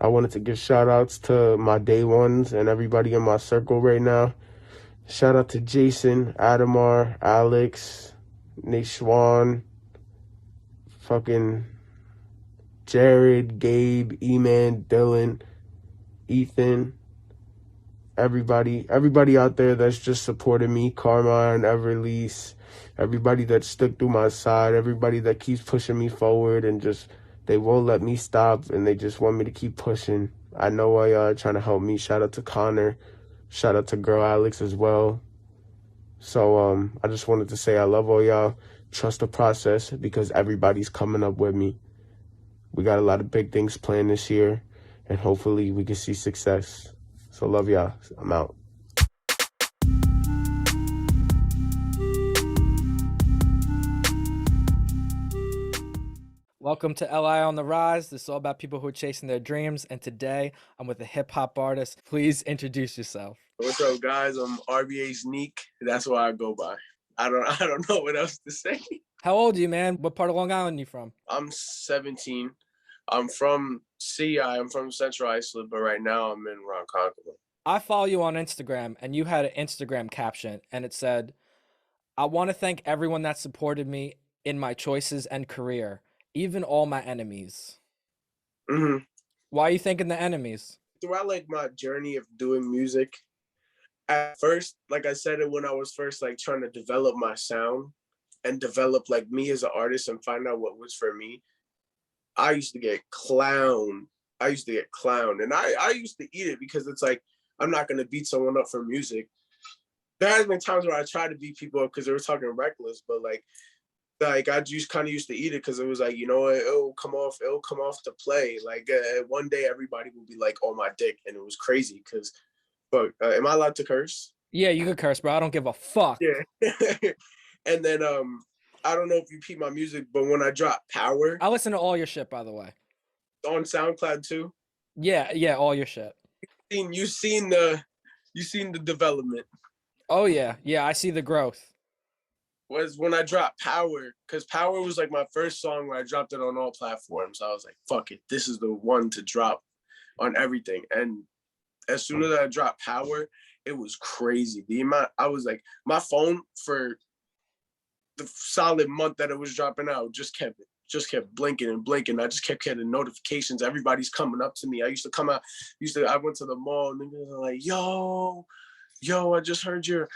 I wanted to give shout outs to my day ones and everybody in my circle right now. Shout out to Jason, Adamar, Alex, Nate Schwan, fucking Jared, Gabe, E-Man, Dylan, Ethan, everybody out there that's just supported me, Carmine, Everlease, everybody that stuck through my side, everybody that keeps pushing me forward and just they won't let me stop and they just want me to keep pushing. I know why y'all are trying to help me. Shout out to Connor. Shout out to girl Alex as well. So I just wanted to say I love all y'all. Trust the process because everybody's coming up with me. We got a lot of big things planned this year and hopefully we can see success. So love y'all. I'm out. Welcome to LI on the Rise. This is all about people who are chasing their dreams. And today I'm with a hip hop artist. Please introduce yourself. What's up, guys? I'm RBH Neek. That's what I go by. I don't know what else to say. How old are you, man? What part of Long Island are you from? I'm 17. I'm from CI. I'm from Central Islip, but right now I'm in Ronkonkoma. I follow you on Instagram, and you had an Instagram caption, and it said, I want to thank everyone that supported me in my choices and career, even all my enemies. Mm-hmm. Why are you thanking the enemies? Throughout like my journey of doing music, at first, like I said it when I was first like trying to develop my sound and develop like me as an artist and find out what was for me, I used to get clowned. And I used to eat it because it's like, I'm not going to beat someone up for music. There has been times where I tried to beat people up because they were talking reckless, but like I just kind of used to eat it because it was like, you know, it'll come off to play. Like one day everybody will be like on my dick, and it was crazy because, but am I allowed to curse? Yeah, you could curse, bro. I don't give a fuck. Yeah. And then I don't know if you peep my music, but when I drop Power, I listen to all your shit, by the way. on SoundCloud too. Yeah, all your shit. You seen the development. Oh yeah, I see the growth. Was when I dropped Power, because Power was like my first song where I dropped it on all platforms. I was like, fuck it, this is the one to drop on everything. And as soon as I dropped Power, it was crazy. The amount I was like, my phone for the solid month that it was dropping out just kept blinking and blinking. I just kept getting notifications. Everybody's coming up to me. I went to the mall and they were like, yo, I just heard your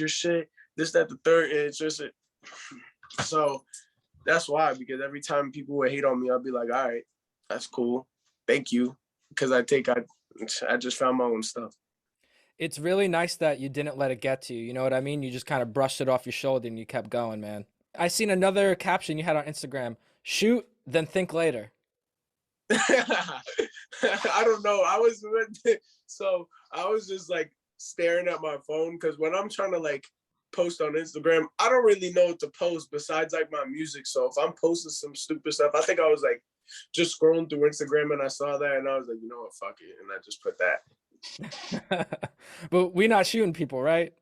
shit. This, that, the third. It's just it. So that's why, because every time people would hate on me, I'd be like, all right, that's cool. Thank you. Because I just found my own stuff. It's really nice that you didn't let it get to you. You know what I mean? You just kind of brushed it off your shoulder and you kept going, man. I seen another caption you had on Instagram. Shoot, then think later. I don't know. I was just like staring at my phone because when I'm trying to like post on Instagram, I don't really know what to post besides like my music. So if I'm posting some stupid stuff, I think I was like just scrolling through Instagram and I saw that and I was like, you know what, fuck it. And I just put that. But we're not shooting people, right?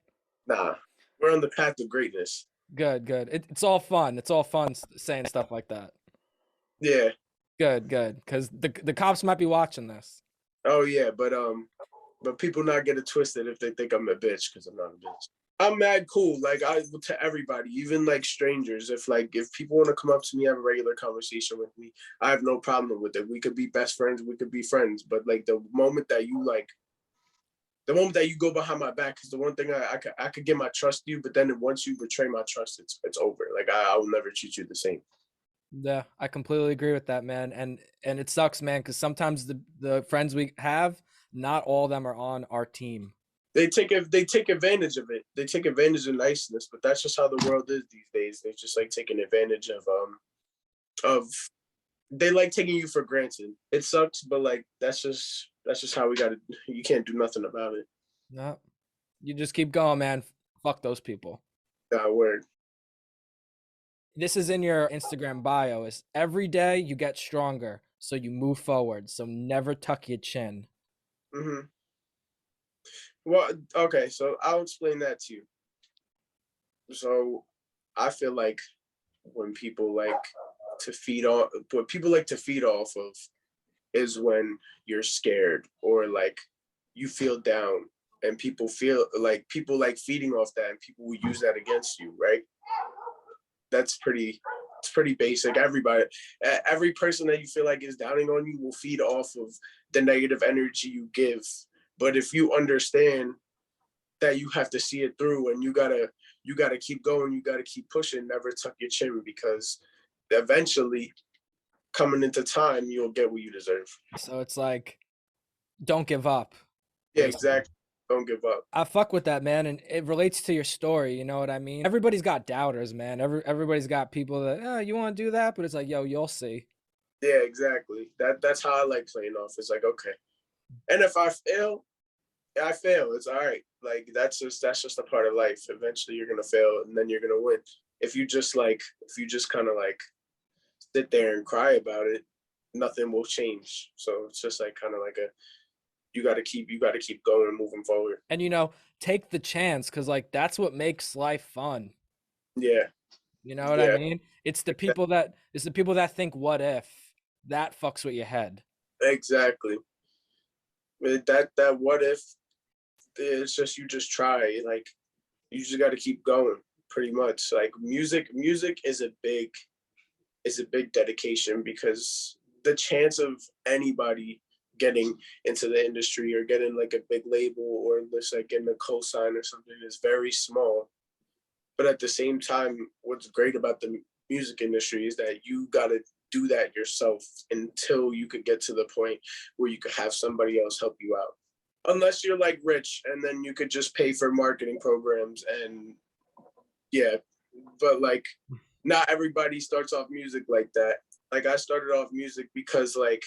Nah, we're on the path to greatness. Good. It's all fun. It's all fun saying stuff like that. Yeah. Good. Because the cops might be watching this. Oh yeah, but people not get it twisted if they think I'm a bitch because I'm not a bitch. I'm mad cool, like to everybody, even like strangers. If people want to come up to me, have a regular conversation with me, I have no problem with it. We could be best friends, we could be friends. But like the moment that you go behind my back is the one thing I could get my trust to you, but then once you betray my trust, it's over. Like I will never treat you the same. Yeah, I completely agree with that, man. And it sucks, man, because sometimes the friends we have, not all of them are on our team. They take advantage of it. They take advantage of niceness, but that's just how the world is these days. They're just like taking advantage of they like taking you for granted. It sucks, but like that's just how we got it. You can't do nothing about it. No, you just keep going, man. Fuck those people. That word. This is in your Instagram bio. Is every day you get stronger, so you move forward. So never tuck your chin. Mm-hmm. Well, okay, so I'll explain that to you. So I feel like when people like to feed off of is when you're scared or like you feel down, and people feel like feeding off that, and people will use that against you, right? It's pretty basic. Every person that you feel like is downing on you will feed off of the negative energy you give. But if you understand that you have to see it through, and you gotta keep going, you gotta keep pushing, never tuck your chin, because eventually, coming into time, you'll get what you deserve. So it's like, don't give up. Yeah, Basically. exactly. Don't give up. I fuck with that, man, and it relates to your story. You know what I mean? Everybody's got doubters, man. Everybody's got people that, oh, you want to do that, but it's like, yo, you'll see. Yeah, exactly. That's how I like playing off. It's like, okay, and if I fail, I fail. It's all right. Like that's just a part of life. Eventually, you're gonna fail, and then you're gonna win. If you just kind of like sit there and cry about it, nothing will change. So it's just like kind of like you got to keep going and moving forward. And you know, take the chance, because like that's what makes life fun. Yeah, You know what I yeah, mean? It's the people that think what if, that fucks with your head. exactly. That what if, it's just, you just try, like you just got to keep going, pretty much. Like music is a big dedication, because the chance of anybody getting into the industry or getting like a big label or just like getting a co-sign or something is very small. But at the same time, what's great about the music industry is that you got to do that yourself until you could get to the point where you could have somebody else help you out. Unless you're like rich, and then you could just pay for marketing programs, and yeah, but like not everybody starts off music like that. Like I started off music because like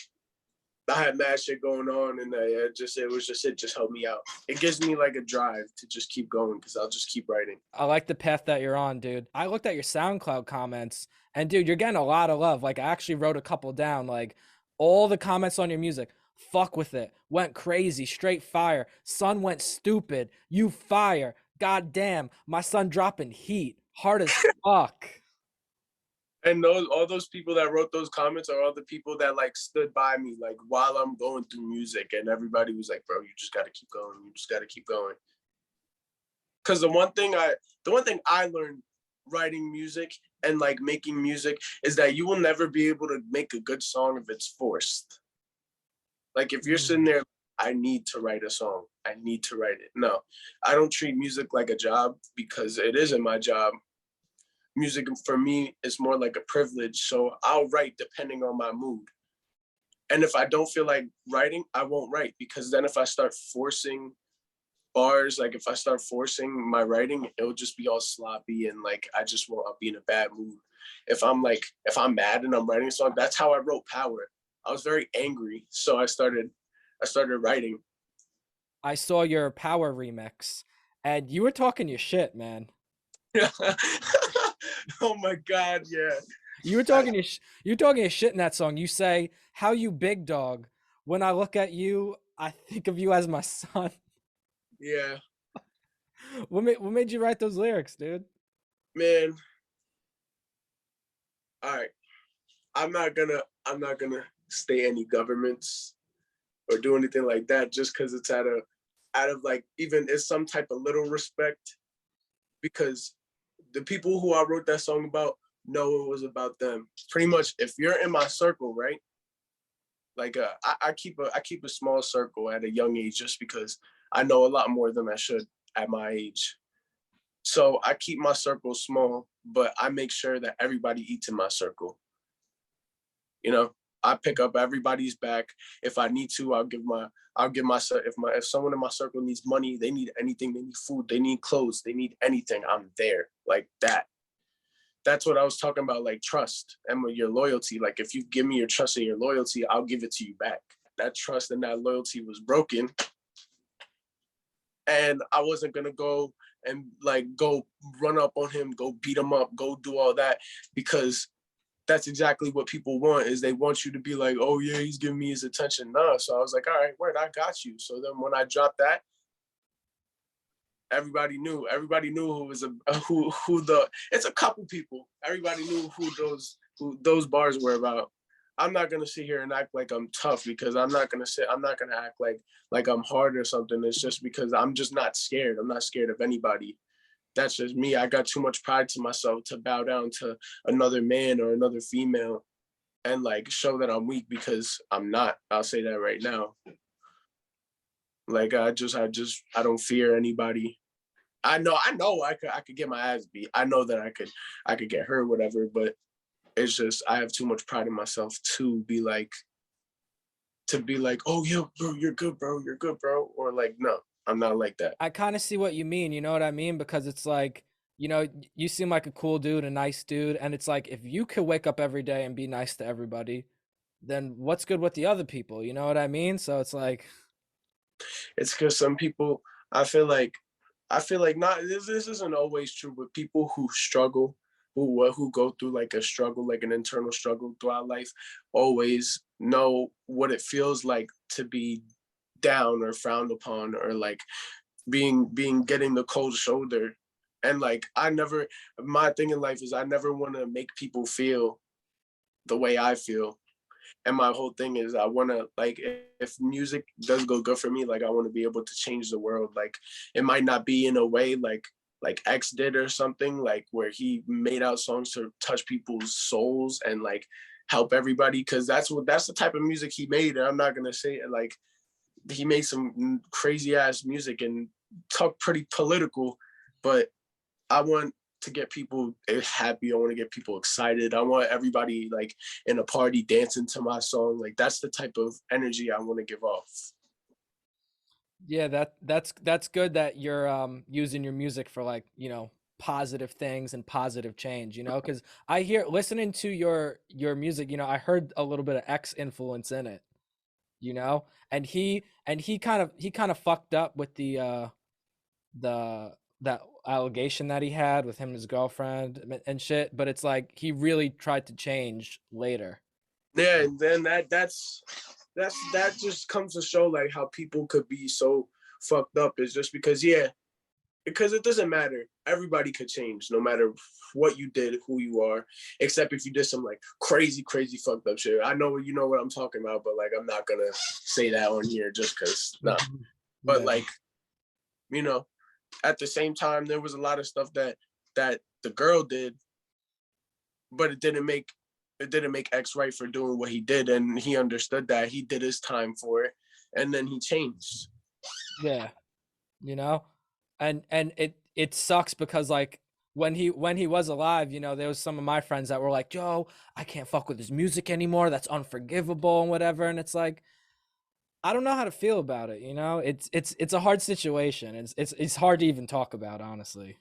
I had mad shit going on, and it just helped me out. It gives me like a drive to just keep going, because I'll just keep writing. I like the path that you're on, dude. I looked at your SoundCloud comments, and dude, you're getting a lot of love. Like I actually wrote a couple down. Like all the comments on your music, fuck with it, went crazy, straight fire. Son went stupid, you fire. God damn, my son dropping heat, hard as fuck. And all those people that wrote those comments are all the people that like stood by me like while I'm going through music, and everybody was like, bro, you just got to keep going. You just got to keep going. Because the one thing I learned writing music and like making music is that you will never be able to make a good song if it's forced. Like if you're sitting there, I need to write a song, I need to write it. No, I don't treat music like a job, because it isn't my job. Music for me is more like a privilege. So I'll write depending on my mood. And if I don't feel like writing, I won't write, because then if I start forcing bars, like if I start forcing my writing, it'll just be all sloppy, and like I'll be in a bad mood. If I'm mad and I'm writing a song, that's how I wrote Power. I was very angry, so I started writing. I saw your Power remix, and you were talking your shit, man. Oh my God, yeah. You were talking your shit in that song. You say, "How you big dog? When I look at you, I think of you as my son." Yeah, What made you write those lyrics, dude? man. All right, I'm not gonna stay any governments or do anything like that, just because it's out of like, even it's some type of little respect, because the people who I wrote that song about know it was about them. Pretty much, if you're in my circle, right? Like I keep a small circle at a young age, just because I know a lot more than I should at my age. So I keep my circle small, but I make sure that everybody eats in my circle. You know, I pick up everybody's back. If I need to, if someone in my circle needs money, they need anything, they need food, they need clothes, they need anything, I'm there, like that. That's what I was talking about, like trust and your loyalty. Like if you give me your trust and your loyalty, I'll give it to you back. That trust and that loyalty was broken, and I wasn't gonna go and like go run up on him, go beat him up, go do all that, because that's exactly what people want, is they want you to be like, oh yeah, he's giving me his attention. Nah. So I was like, all right, word, I got you. So then when I dropped that, everybody knew who was it's a couple people. Everybody knew who those bars were about. I'm not gonna sit here and act like I'm tough, because I'm not gonna act like I'm hard or something. It's just because I'm just not scared. I'm not scared of anybody. That's just me. I got too much pride to myself to bow down to another man or another female and like show that I'm weak, because I'm not. I'll say that right now. Like I don't fear anybody. I could get my ass beat. I know that I could get hurt, whatever, but it's just I have too much pride in myself to be like, oh yeah, bro, you're good, bro, you're good, bro. Or like, no, I'm not like that. I kind of see what you mean. You know what I mean? Because it's like, you know, you seem like a cool dude, a nice dude, and it's like if you could wake up every day and be nice to everybody, then what's good with the other people? You know what I mean? So it's like, It's because some people, I feel like, not this isn't always true, but people who struggle, who go through like a struggle, like an internal struggle throughout life, always know what it feels like to be down or frowned upon, or like being getting the cold shoulder. And like my thing in life is I never want to make people feel the way I feel. And my whole thing is I want to, like, if music does go good for me, like I want to be able to change the world. Like it might not be in a way like X did or something, like where he made out songs to touch people's souls and like help everybody, because that's the type of music he made. And I'm not gonna say it, like he made some crazy ass music and talk pretty political, but I want to get people happy. I want to get people excited. I want everybody like in a party dancing to my song. Like that's the type of energy I want to give off. yeah, that's good that you're using your music for like, you know, positive things and positive change, you know, because I hear listening to your music, you know, I heard a little bit of X influence in it, you know, and he kind of fucked up with the that allegation that he had with him and his girlfriend and shit, but it's like he really tried to change later. Yeah, and then that just comes to show like how people could be so fucked up, is just because, yeah, because it doesn't matter. Everybody could change no matter what you did, who you are, except if you did some like crazy, crazy fucked up shit. I know you know what I'm talking about, but like I'm not gonna say that on here just because nah. But Yeah. like, you know, at the same time, there was a lot of stuff that the girl did, but it didn't make X right for doing what he did, and he understood that. He did his time for it, and then he changed. Yeah. You know, and it sucks because like when he was alive, you know, there was some of my friends that were like, yo, I can't fuck with his music anymore, that's unforgivable and whatever, and it's like I don't know how to feel about it, you know. It's a hard situation. It's hard to even talk about, honestly.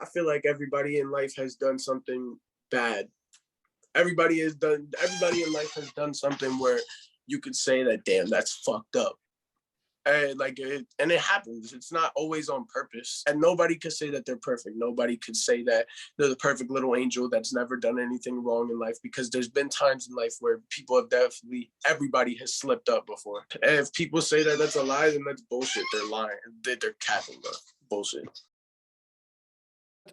I feel like everybody in life has done something bad. Everybody in life has done something where you could say that, damn, that's fucked up. And it happens. It's not always on purpose, and nobody could say that they're perfect. Nobody could say that they're the perfect little angel that's never done anything wrong in life, because there's been times in life where everybody has slipped up before. And if people say that that's a lie, then that's bullshit. They're lying. They're capping, bro. Bullshit.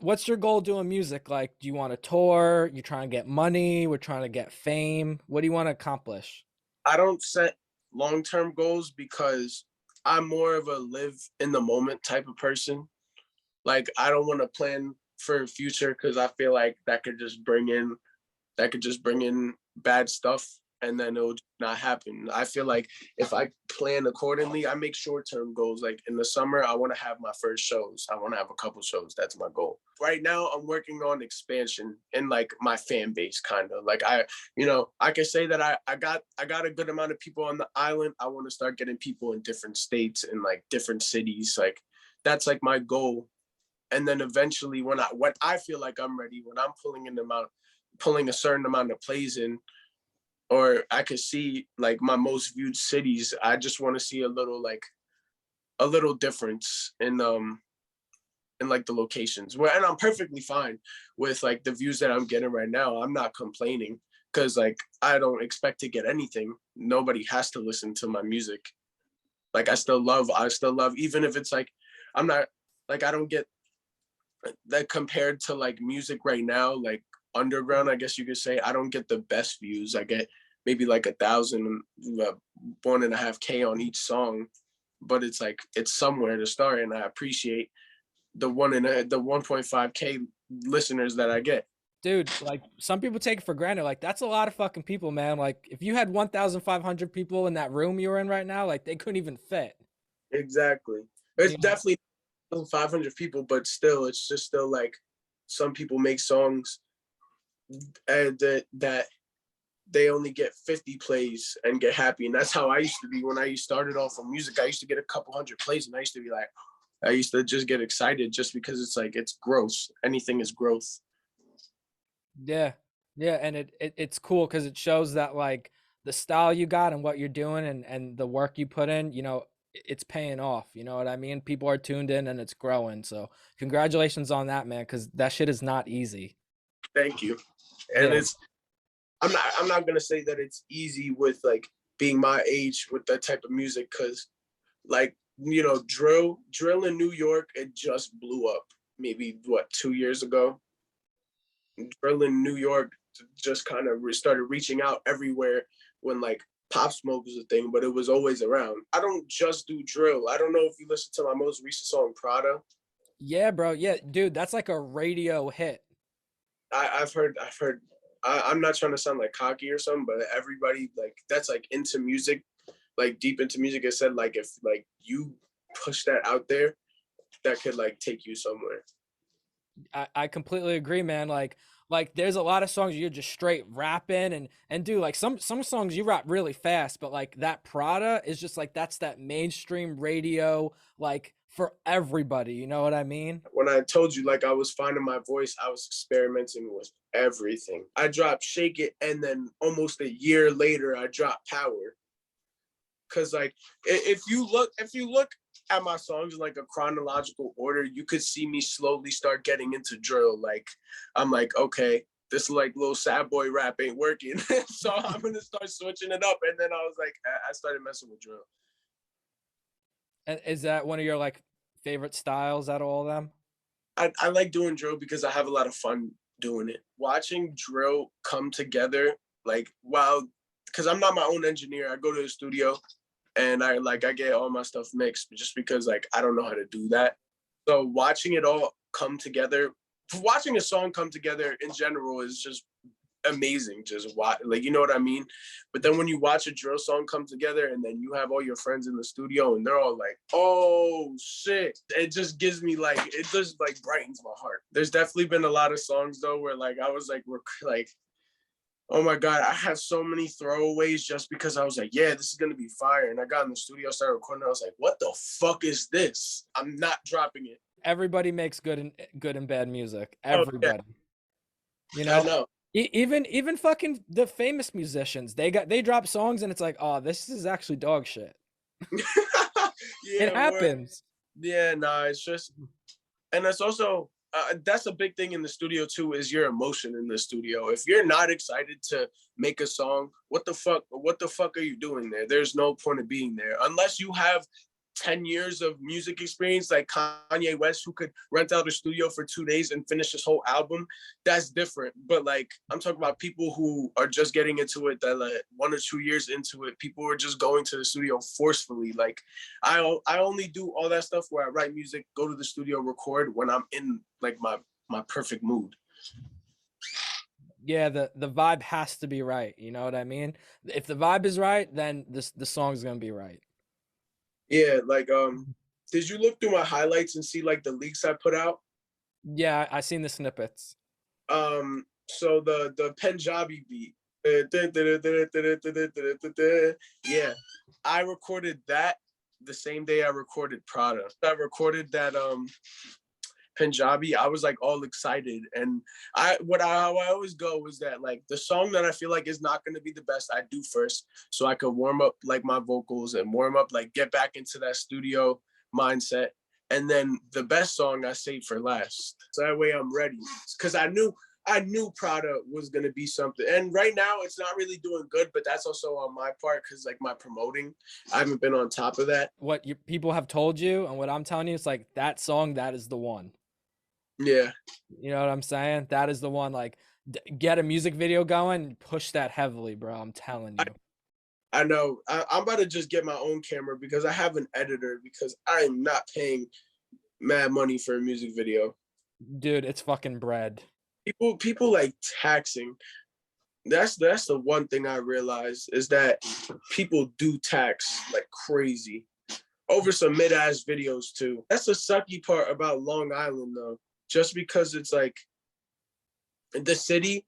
What's your goal doing music? Like, do you want to tour? You trying to get money? We're trying to get fame. What do you want to accomplish? I don't set long-term goals because I'm more of a live in the moment type of person. Like I don't want to plan for a future, because I feel like that could just bring in bad stuff, and then it'll not happen. I feel like if I plan accordingly, I make short-term goals. Like in the summer, I want to have my first shows. I want to have a couple shows. That's my goal. Right now, I'm working on expansion in like my fan base, kind of. Like I can say that I got a good amount of people on the island. I want to start getting people in different states and like different cities. Like that's like my goal. And then eventually, when I feel like I'm ready, when I'm pulling a certain amount of plays in, or I could see like my most viewed cities, I just want to see a little difference in like the locations. And I'm perfectly fine with like the views that I'm getting right now. I'm not complaining, because like I don't expect to get anything. Nobody has to listen to my music. Like I still love, even if it's like I'm not like I don't get that compared to like music right now, like underground, I guess you could say. I don't get the best views. I get maybe like 1,000, 1.5K on each song, but it's like it's somewhere to start, and I appreciate the 1.5K listeners that I get. Dude, like some people take it for granted. Like that's a lot of fucking people, man. Like if you had 1,500 people in that room you were in right now, like they couldn't even fit. Exactly. It's You know? definitely 500 people, but still, it's just still like some people make songs and that they only get 50 plays and get happy. And that's how I used to be when I started off on music. I used to get a couple hundred plays and I used to be like, I used to just get excited just because it's like, it's growth. Anything is growth. Yeah. Yeah. And it's cool because it shows that like the style you got and what you're doing and the work you put in, you know, it's paying off. You know what I mean? People are tuned in and it's growing. So congratulations on that, man, because that shit is not easy. Thank you. And Yeah. I'm not gonna say that it's easy with like being my age with that type of music, because like, you know, drill in New York, it just blew up maybe 2 years ago. Drill in New York just kind of started reaching out everywhere when like Pop Smoke was a thing, but it was always around. I don't just do drill. I don't know if you listen to my most recent song, Prada. Yeah, bro. Yeah, dude, that's like a radio hit. I've heard. I'm not trying to sound like cocky or something, but everybody like that's like into music, like deep into music, has said like if like you push that out there, that could like take you somewhere. I completely agree, man. Like there's a lot of songs you're just straight rapping and do like some songs you rap really fast, but like that Prada is just like that's that mainstream radio like for everybody. You know what I mean? When I told you like I was finding my voice, I was experimenting with everything. I dropped Shake It, and then almost a year later, I dropped Power. Cause like if you look at my songs in like a chronological order, you could see me slowly start getting into drill. Like I'm like, okay, this like little sad boy rap ain't working. So I'm gonna start switching it up. And then I was like, I started messing with drill. And is that one of your like favorite styles out of all of them? I like doing drill because I have a lot of fun doing it. Watching drill come together, like wow, because I'm not my own engineer. I go to the studio and I get all my stuff mixed just because like I don't know how to do that. So watching it all come together, watching a song come together in general is just amazing. Just watch, like, you know what I mean? But then when you watch a drill song come together and then you have all your friends in the studio and they're all like, oh shit, it just gives me like, it just like brightens my heart. There's definitely been a lot of songs though where like I was like, we're like, oh my God, I have so many throwaways just because I was like, yeah, this is going to be fire. And I got in the studio, started recording. I was like, what the fuck is this? I'm not dropping it. Everybody makes good and bad music. Oh, yeah. Everybody. You I know? know. Even fucking the famous musicians, they drop songs and it's like, oh, this is actually dog shit. Yeah, It happens. Yeah, nah, it's just, and it's also, that's a big thing in the studio too, is your emotion in the studio. If you're not excited to make a song, what the fuck are you doing there? There's no point of being there unless you have 10 years of music experience like Kanye West, who could rent out a studio for 2 days and finish his whole album. That's different. But like I'm talking about people who are just getting into it, that like 1 or 2 years into it, people are just going to the studio forcefully. Like I only do all that stuff where I write music, go to the studio, record when I'm in like my perfect mood. Yeah, the vibe has to be right. You know what I mean? If the vibe is right, then the song's gonna be right. Yeah, like did you look through my highlights and see like the leaks I put out? Yeah, I seen the snippets. So the Punjabi beat. Yeah. I recorded that the same day I recorded Prada. I recorded that Punjabi. I was like all excited. And how I always go is that like the song that I feel like is not gonna be the best, I do first. So I could warm up like my vocals and warm up, like get back into that studio mindset. And then the best song I saved for last. So that way I'm ready. Cause I knew Prada was gonna be something. And right now it's not really doing good, but that's also on my part because like my promoting, I haven't been on top of that. What people have told you and what I'm telling you, it's like that song, that is the one. Yeah. You know what I'm saying? That is the one. Like Get a music video going, push that heavily, bro. I'm telling you. I know. I'm about to just get my own camera because I have an editor because I am not paying mad money for a music video. Dude, it's fucking bread. People like taxing. That's the one thing I realized is that people do tax like crazy over some mid-ass videos too. That's the sucky part about Long Island though. Just because it's like the city,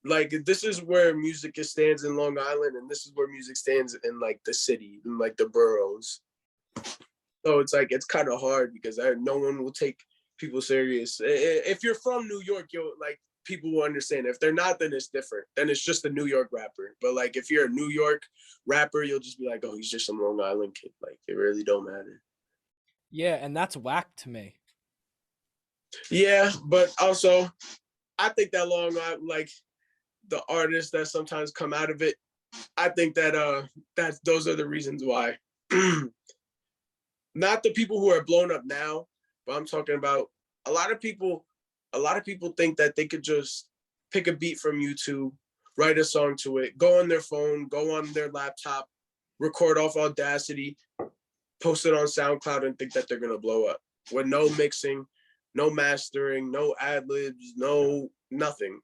like this is where music stands in Long Island, and this is where music stands in like the city, in like the boroughs. So it's like it's kind of hard because no one will take people serious. If you're from New York, you'll like people will understand. If they're not, then it's different. Then it's just a New York rapper. But like if you're a New York rapper, you'll just be like, oh, he's just some Long Island kid. Like it really don't matter. Yeah, and that's whack to me. Yeah, but also I think that Long Island, like the artists that sometimes come out of it, I think that those are the reasons why. Not the people who are blown up now, but I'm talking about a lot of people. A lot of people think that they could just pick a beat from YouTube, write a song to it, go on their phone, go on their laptop, record off Audacity, post it on SoundCloud, and think that they're gonna blow up with no mixing, no mastering, no ad libs, no nothing.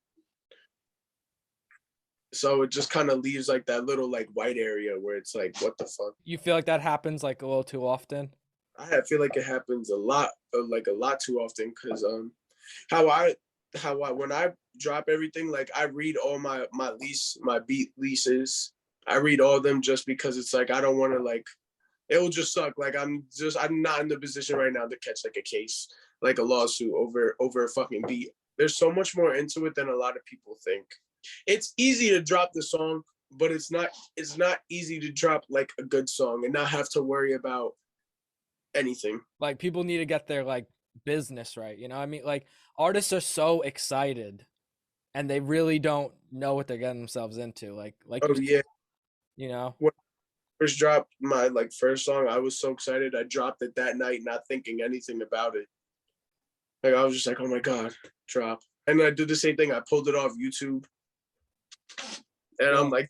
So it just kind of leaves like that little like white area where it's like, what the fuck? You feel like that happens like a little too often? I feel like it happens a lot, like a lot too often, because how I when I drop everything, like I read all my beat leases. I read all of them just because it's like I don't want to like it will just suck. Like I'm not in the position right now to catch like a case, like a lawsuit over a fucking beat. There's so much more into it than a lot of people think. It's easy to drop the song, but it's not easy to drop like a good song and not have to worry about anything. Like people need to get their like business right, you know what I mean? Like artists are so excited and they really don't know what they're getting themselves into. Like Oh yeah. you know. When I first dropped my like first song, I was so excited. I dropped it that night, not thinking anything about it. Like I was just like, oh my God, drop. And I did the same thing. I pulled it off YouTube. And Yeah. I'm like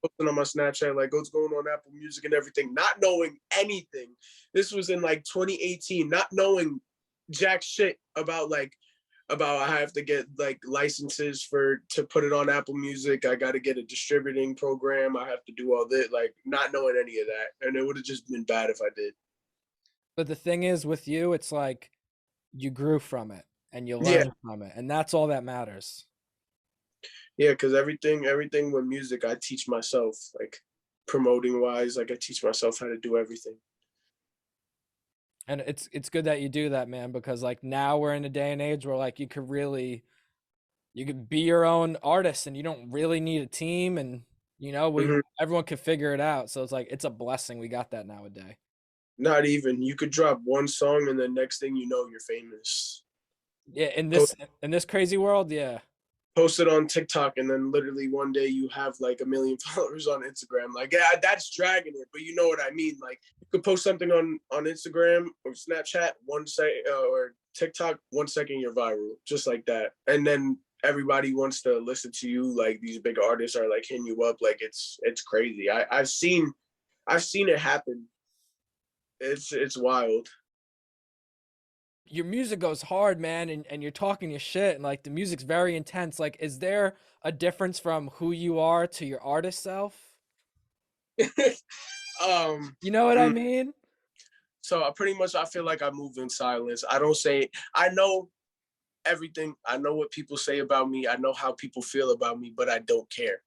posting on my Snapchat, like what's going on Apple Music and everything, not knowing anything. This was in like 2018, not knowing jack shit about I have to get like licenses to put it on Apple Music. I got to get a distributing program. I have to do all that, like not knowing any of that. And it would have just been bad if I did. But the thing is with you, it's like you grew from it and you Yeah. learned from it. And that's all that matters. Yeah, because everything with music, I teach myself, like promoting wise, like I teach myself how to do everything. And it's good that you do that, man, because like now we're in a day and age where like you could be your own artist and you don't really need a team, and you know, everyone could figure it out. So it's like it's a blessing we got that nowadays. Not even. You could drop one song and the next thing you know, you're famous. Yeah, in this crazy world, yeah. Post it on TikTok and then literally one day you have like 1 million followers on Instagram. Like, yeah, that's dragging it, but you know what I mean. Like, you could post something on Instagram or Snapchat or TikTok, 1 second you're viral, just like that. And then everybody wants to listen to you. Like these big artists are like hitting you up. Like it's crazy. I've seen it happen. It's wild. Your music goes hard, man, and you're talking your shit, and like the music's very intense. Like, is there a difference from who you are to your artist self? You know what I mean? So I feel like I move in silence. I don't say, I know everything. I know what people say about me. I know how people feel about me, but I don't care.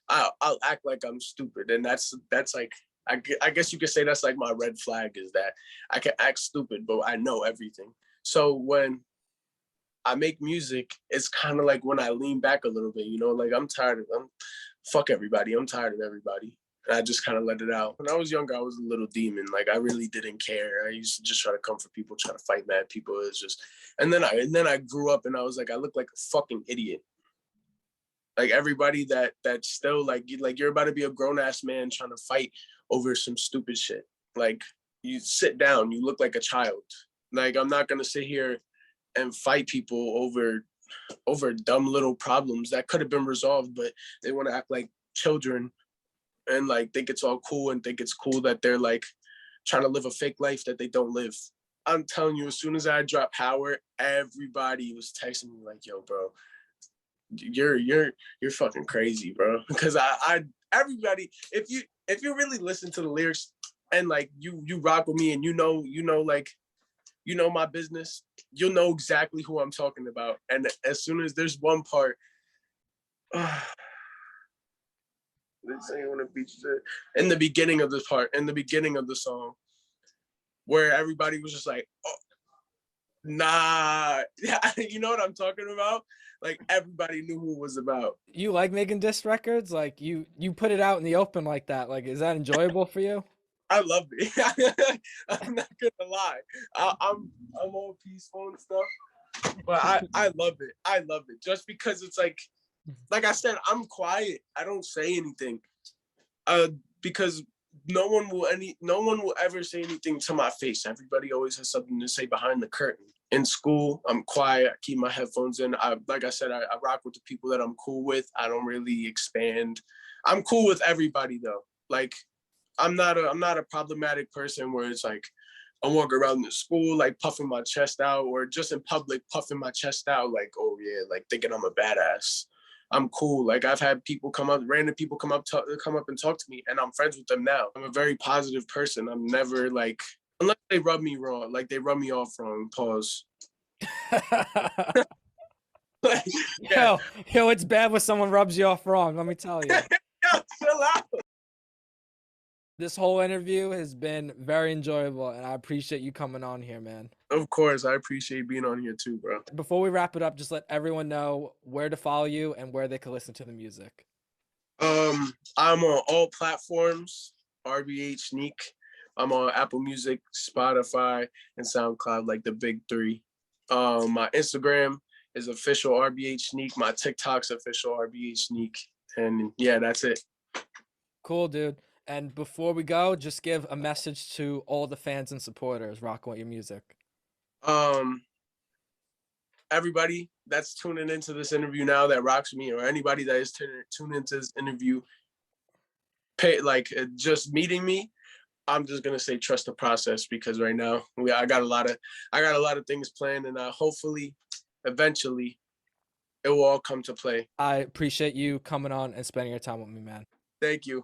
I'll act like I'm stupid. And that's like, I guess you could say that's like my red flag is that I can act stupid, but I know everything. So when I make music, it's kind of like when I lean back a little bit, you know, like fuck everybody. I'm tired of everybody. And I just kind of let it out. When I was younger, I was a little demon. Like I really didn't care. I used to just try to comfort people, try to fight mad people. It's just, and then I grew up and I was like, I look like a fucking idiot. Like everybody that's still like you're about to be a grown ass man trying to fight over some stupid shit. Like you sit down, you look like a child. Like I'm not gonna sit here and fight people over dumb little problems that could have been resolved, but they want to act like children and like think it's all cool and think it's cool that they're like trying to live a fake life that they don't live. I'm telling you, as soon as I dropped Power, everybody was texting me like, "Yo, bro, you're fucking crazy, bro." Because I everybody, if you really listen to the lyrics and like you rock with me and you know like you know my business, you'll know exactly who I'm talking about. And as soon as there's one part, this ain't on the beach, in the beginning of this part, in the beginning of the song, where everybody was just like, "Oh, nah," you know what I'm talking about? Like everybody knew who it was about. You like making diss records? Like you put it out in the open like that. Like, is that enjoyable for you? I love it. I'm not gonna lie. I'm all peaceful and stuff, but I love it. I love it just because it's like I said, I'm quiet. I don't say anything, because no one will ever say anything to my face. Everybody always has something to say behind the curtain. In school, I'm quiet. I keep my headphones in. Like I said, I rock with the people that I'm cool with. I don't really expand. I'm cool with everybody though. Like I'm not a problematic person where it's like I'm walking around the school like puffing my chest out, or just in public puffing my chest out like, oh yeah, like thinking I'm a badass. I'm cool. Like I've had people come up, random people come up and talk to me, and I'm friends with them now. I'm a very positive person. I'm never like, unless they rub me wrong, like they rub me off wrong. Pause. Like, yeah. Yo, it's bad when someone rubs you off wrong. Let me tell you. Yo, chill out. This whole interview has been very enjoyable, and I appreciate you coming on here, man. Of course, I appreciate being on here too, bro. Before we wrap it up, just let everyone know where to follow you and where they can listen to the music. I'm on all platforms, RBH Neek. I'm on Apple Music, Spotify, and SoundCloud, like the big three. My Instagram is official RBH Neek. My TikTok's official RBH Neek. And yeah, that's it. Cool, dude. And before we go, just give a message to all the fans and supporters rocking with your music. Everybody that's tuning into this interview now that rocks me, or anybody that is tuned into this interview, just meeting me, I'm just gonna say trust the process, because right now I got a lot of things planned, and hopefully, eventually, it will all come to play. I appreciate you coming on and spending your time with me, man. Thank you.